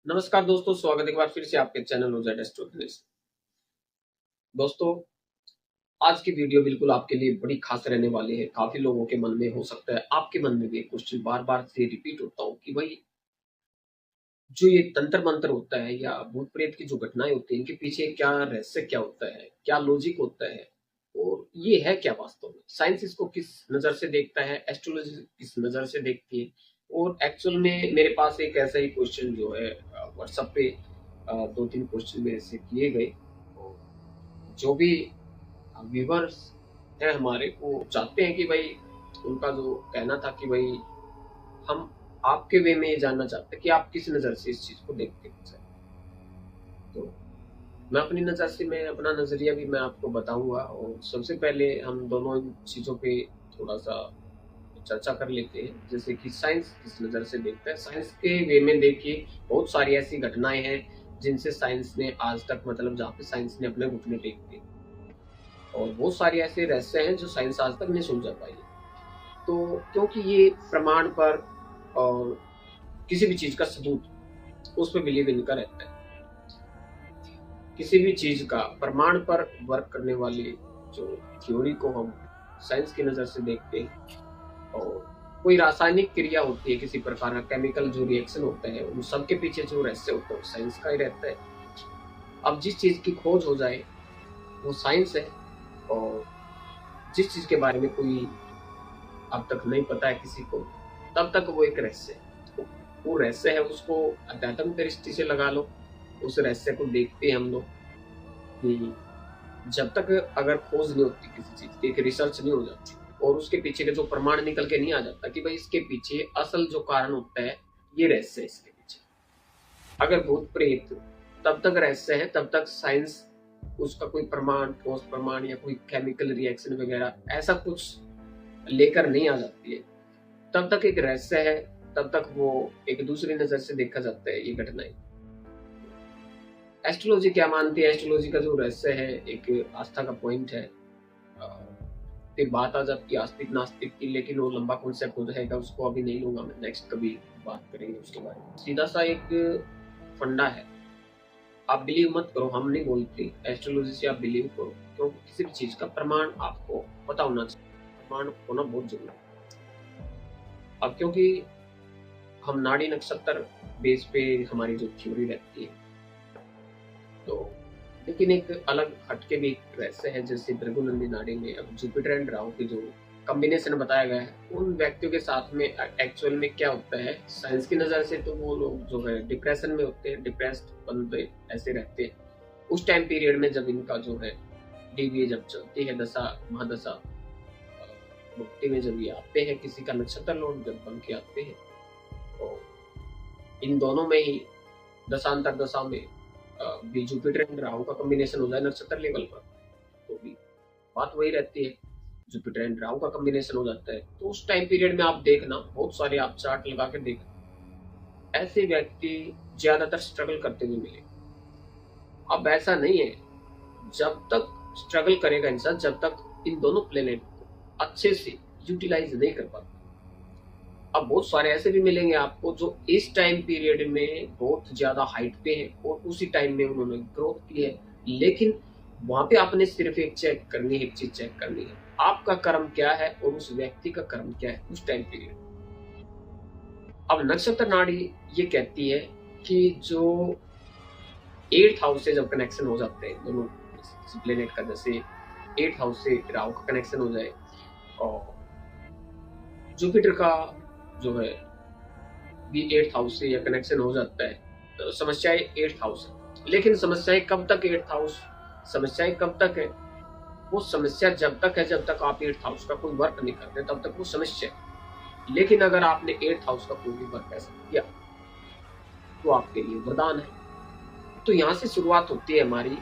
नमस्कार दोस्तों, स्वागत है एक बार फिर से आपके चैनल ओजेड एस्ट्रोलॉजी। दोस्तों, आज की वीडियो बिल्कुल आपके लिए बड़ी खास रहने वाली है। काफी लोगों के मन में हो सकता है, आपके मन में भी एक क्वेश्चन बार बार से रिपीट होता हो कि भाई जो ये तंत्र मंत्र होता है या भूत प्रेत की जो घटनाएं होती हैं, इनके पीछे क्या रहस्य क्या होता है, क्या लॉजिक होता है और ये है क्या वास्तव में। साइंस इसको किस नजर से देखता है, एस्ट्रोलॉजी किस नजर से देखती है। और एक्चुअल में मेरे पास एक ऐसा ही क्वेश्चन जो है व्हाट्सएप पे दो तीन क्वेश्चन मेरे से किए गए। और जो भी व्यूवर्स हैं हमारे, वो चाहते हैं कि भाई, उनका जो कहना था कि भाई हम आपके वे में ये जानना चाहते हैं कि आप किस नज़र से इस चीज़ को देखते हैं। तो मैं अपनी नज़र से, मैं अपना नज़रिया भी मैं आपको बताऊंगा। और सबसे पहले हम दोनों इन चीज़ों पे थोड़ा सा चर्चा कर लेते हैं, जैसे कि साइंस किस नज़र से देखता है। साइंस के वे में देखिए, बहुत सारी ऐसी घटनाएं हैं जिनसे साइंस ने आज तक, मतलब जहाँ पे साइंस ने अपने घुटने टेक दिए, और बहुत सारे ऐसे रहस्य हैं जो साइंस आज तक नहीं सुलझा पाई है। तो क्योंकि ये प्रमाण पर और किसी भी चीज का सबूत, उस पर बिलीव इनका रहता है। किसी भी चीज का प्रमाण पर वर्क करने वाली जो थ्योरी को हम साइंस की नजर से देखते हैं, और कोई रासायनिक क्रिया होती है, किसी प्रकार का केमिकल जो रिएक्शन होता है, उन सब के पीछे जो रहस्य होता है वो साइंस का ही रहता है। अब जिस चीज की खोज हो जाए वो साइंस है, और जिस चीज के बारे में कोई अब तक नहीं पता है किसी को, तब तक वो एक रहस्य है। वो रहस्य है, उसको अध्यात्म दृष्टि से लगा लो। उस रहस्य को देखते हैं हम लोग कि जब तक अगर खोज नहीं होती किसी चीज की, एक रिसर्च नहीं हो जाती और उसके पीछे का जो प्रमाण निकल के नहीं आ जाता कि भाई इसके पीछे असल जो कारण होता है, ये रहस्य है इसके पीछे। अगर भूत प्रेत तब तक रहस्य है, तब तक साइंस उसका कोई प्रमाण, ठोस प्रमाण या कोई केमिकल रिएक्शन वगैरह ऐसा कुछ लेकर नहीं आ जाती है। तब तक एक रहस्य है, तब तक वो एक दूसरी नजर से देखा जाता है ये घटनाएं। एस्ट्रोलॉजी क्या मानती है? एस्ट्रोलॉजी का जो रहस्य है, एक आस्था का पॉइंट है। फिर बात आ जाती है आस्तिक नास्तिक की, लेकिन वो लंबा कॉन्सेप्ट हो जाएगा, उसको अभी नहीं लूंगा मैं, नेक्स्ट कभी बात करेंगे उसके बारे में। सीधा सा एक फंडा है, आप बिलीव मत करो, हम नहीं बोलते, एस्ट्रोलॉजी से आप बिलीव करो, क्योंकि किसी भी चीज का प्रमाण आपको पता होना चाहिए, प्रमाण होना बहुत जरूरी है। अब क्योंकि हम नाड़ी नक्षत्र बेस पे हमारी जो थ्योरी रहती है, तो लेकिन एक अलग हटके भी एक रहस्य है, जैसे भृगुनंदी नाड़ी में अब जुपिटर एंड राहु की जो कॉम्बिनेशन बताया गया है, उन व्यक्तियों के साथ में एक्चुअल में क्या होता है साइंस की नजर से, तो वो लोग जो है डिप्रेशन में होते हैं, डिप्रेस्ड बंदे ऐसे रहते हैं उस टाइम पीरियड में, जब इनका जो है डीवीए जब चलती है, दशा महादशा मुक्ति में जब ये आते हैं, किसी का नक्षत्र लॉर्ड जब बन के आते हैं, तो इन दोनों में ही दशांतर दशा में भी जुपिटर एंड राहु का कॉम्बिनेशन हो जाए नक्षत्र लेवल पर, तो भी बात वही रहती है, जुपिटर एंड राहु का कॉम्बिनेशन हो जाता है। तो उस टाइम पीरियड में आप देखना, बहुत सारे आप चार्ट लगा के देखना, ऐसे व्यक्ति ज्यादातर स्ट्रगल करते हुए मिले। अब ऐसा नहीं है, जब तक स्ट्रगल करेगा इंसान, जब तक इन दोनों प्लेनेट को अच्छे से यूटिलाइज नहीं कर पाता। अब बहुत सारे ऐसे भी मिलेंगे आपको जो इस टाइम पीरियड में बहुत ज्यादा हाइट पे है और उसी टाइम में उन्होंने ग्रोथ की है, लेकिन वहां पे आपने सिर्फ एक चेक करनी है, एक चीज चेक करनी है, आपका कर्म क्या है और उस व्यक्ति का कर्म क्या है उस टाइम पीरियड। अब नक्षत्र नाड़ी ये कहती है कि जो 8th हाउस से जब कनेक्शन हो जाते हैं दोनों प्लेनेट का, जैसे 8th हाउस से राहु का कनेक्शन हो जाए और जुपिटर का जो है भी 8th हाउस से या कनेक्शन हो जाता है, तो समस्याएं 8th हाउस है। लेकिन समस्याएं कब तक 8th हाउस, समस्याएं कब तक है? वो समस्या जब तक है जब तक आप 8th हाउस का कोई वर्क नहीं करते, तब तक वो समस्या है। लेकिन अगर आपने 8th हाउस का कोई भी वर्क ऐसा किया तो आपके लिए वरदान है। तो यहाँ से शुरुआत होती है हमारी।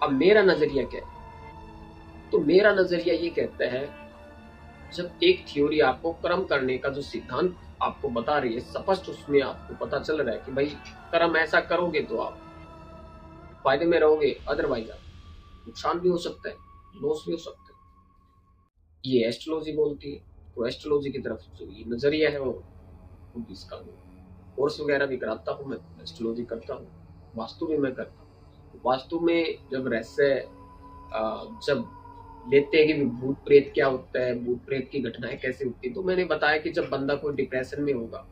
अब मेरा नजरिया क्या है? तो मेरा नजरिया ये कहता है, जब एक थ्योरी आपको कर्म करने का जो सिद्धांत आपको बता रही है स्पष्ट, उसमें आपको पता चल रहा है कि भाई कर्म ऐसा करोगे तो आप फायदे में रहोगे, अदरवाइज आप नुकसान भी हो सकता है, लॉस भी हो सकता है, ये एस्ट्रोलॉजी बोलती है। तो एस्ट्रोलॉजी की तरफ जो ये नजरिया है वो इसका कोर्स वगैरह भी कराता हूँ, मैं एस्ट्रोलॉजी करता हूँ, वास्तु भी मैं करता हूँ। वास्तु में जब रहस्य जब लेते हैं कि भूत प्रेत क्या होता है, भूत प्रेत की घटनाएं कैसे होती है, तो मैंने बताया कि जब बंदा कोई डिप्रेशन में होगा,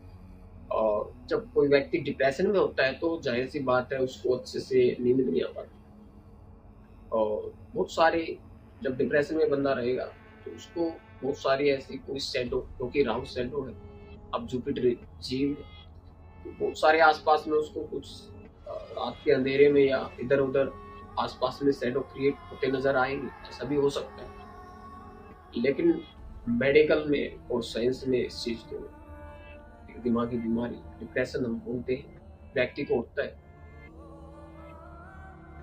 और जब कोई व्यक्ति डिप्रेशन में होता है तो जाहिर सी बात है उसको अच्छे से नींद नहीं आ पाती। और बहुत सारे जब डिप्रेशन में बंदा रहेगा तो उसको बहुत सारी ऐसी कोई शैडो, क्योंकि राहु शैडो है, अब जुपिटर जीव है, तो बहुत सारे आसपास में उसको कुछ रात के अंधेरे में या इधर उधर आसपास में शैडो क्रिएट होते नजर आएंगे, ऐसा भी हो सकता है। लेकिन मेडिकल में और साइंस में इस चीज को एक दिमागी बीमारी डिप्रेशन हम बोलते हैं, व्यक्ति को होता है,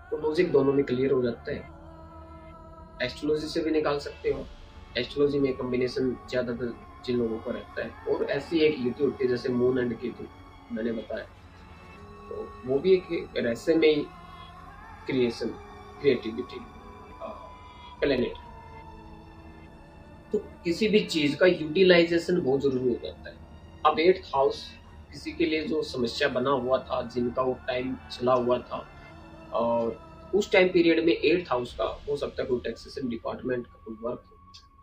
तो लॉजिक दोनों में क्लियर हो जाता है। एस्ट्रोलॉजी से भी निकाल सकते हो। एस्ट्रोलॉजी में कॉम्बिनेशन ज्यादातर जिन लोगों का रहता है, और ऐसी एक युति होती है जैसे मून एंड केतु मैंने बताया, तो वो भी एक रहस्यमय क्रिएशन, क्रिएटिविटी प्लेनेट। तो किसी भी चीज का यूटिलाइजेशन बहुत जरूरी हो जाता है। अब 8th हाउस किसी के लिए जो समस्या बना हुआ था, जिनका वो टाइम चला हुआ था, और उस टाइम पीरियड में 8th हाउस का हो सकता है कोई टैक्सेशन डिपार्टमेंट का कोई वर्क हो,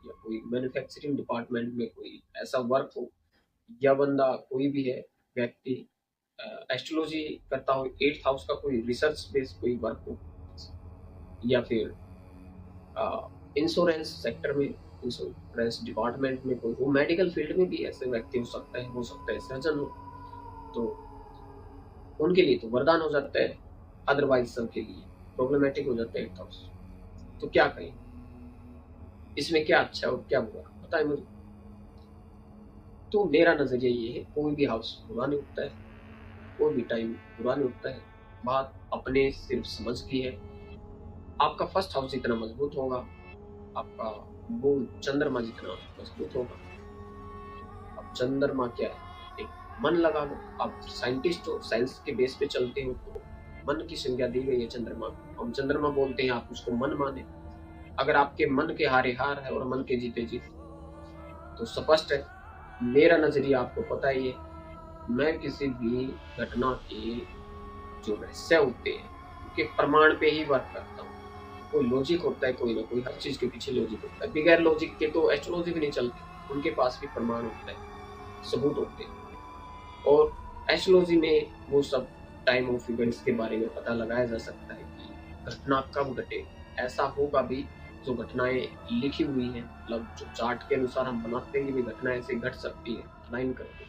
या कोई मैन्युफैक्चरिंग डिपार्टमेंट में कोई ऐसा वर्क हो, या बंदा कोई भी है व्यक्ति एस्ट्रोलॉजी करता हो, 8th हाउस का कोई रिसर्च बेस्ड कोई वर्क हो, या फिर इंश्योरेंस सेक्टर में, इंश्योरेंस डिपार्टमेंट में कोई हो, मेडिकल फील्ड में भी ऐसे व्यक्ति हो सकता है सर्जन हो, तो उनके लिए तो वरदान हो जाता है, अदरवाइज सबके लिए प्रॉब्लमेटिक हो जाता है 8th हाउस। तो क्या कहें, इसमें क्या अच्छा है और क्या बुरा, बताए मुझे। तो मेरा नजरिया ये है, कोई भी हाउस बुरा नहीं होता है, कोई भी टाइम बुरा नहीं होता है, बात अपने सिर्फ समझ की है। आपका फर्स्ट हाउस जितना मजबूत होगा, आपका मून चंद्रमा जितना मजबूत होगा। अब चंद्रमा क्या है, एक मन लगा लो, आप साइंटिस्ट हो, साइंस के बेस पे चलते हो, तो मन की संज्ञा दी गई है चंद्रमा को, हम चंद्रमा बोलते हैं, आप उसको मन माने। अगर आपके मन के हारे हार है और मन के जीते जीत, तो स्पष्ट है, मेरा नजरिया आपको पता ही है, मैं किसी भी घटना के जो रहस्य होते हैं उनके प्रमाण पे ही वर्क करता हूँ। कोई लॉजिक होता है, कोई ना कोई, हर चीज के पीछे लॉजिक होता है, बगैर लॉजिक के तो एस्ट्रोलॉजी भी नहीं चलती, उनके पास भी प्रमाण होता है, सबूत होते हैं। और एस्ट्रोलॉजी में वो सब टाइम ऑफ इवेंट्स के बारे में पता लगाया जा सकता है कि घटना कब घटे, ऐसा होगा भी, जो घटनाएं लिखी हुई हैं, मतलब जो चार्ट के अनुसार हम बनाते हैं कि भी घटना ऐसे घट सकती है, लाइन करके